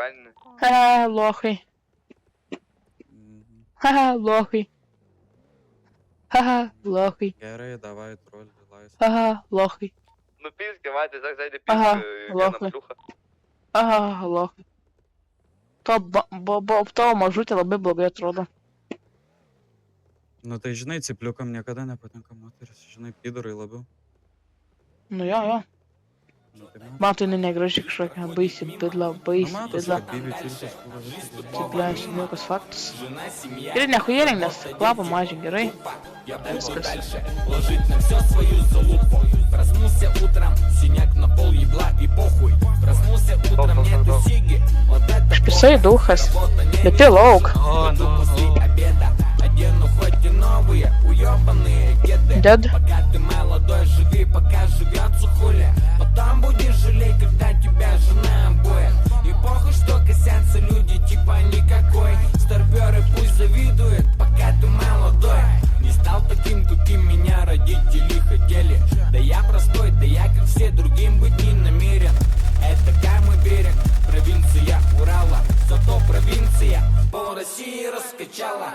правильно? Ха-ха, лохи. Ха-ха, лохи. Ха-ха, лохи. Герой, давай, тролль, лайс. Ха-ха, лохи. Ну писка, мать, так зайди Ага, писка, Гена лохи. плюха. Ха-ха, лохи. В того можуть лоби блогет рода. Ну ти жени ціплюком ніколи не потім ти жени підор і лобив. Ну я. Ну ти мав. Мати не негрежик шока, бийся, бидла, Ну бийся, мати бидла. скат бібі тільки скоро висиділи. Цепляюсь, мелкос фактус. Или нахуярим нас, клапа мажин, герой. Я буду дальше ложить на все свою залупу. Проснулся утром, синяк на пол ебла и похуй. Проснулся утром, нету сиги. Вот это Шпицей духас. Да ты лоук. после обеда. Одену хоть и новые, уебаные кеды. Дед. Пока ты молодой, живи, пока живется хуля. Потом будешь жалеть, когда тебя жена обоя. И похуй, что косятся люди, типа никакой. Старперы пусть завидуют, пока ты молодой. Не стал таким, каким меня родители хотели. Да я простой, да я как все другим быть не намерен. Это Камый берег, провинция Урала. Зато провинция пол России раскачала.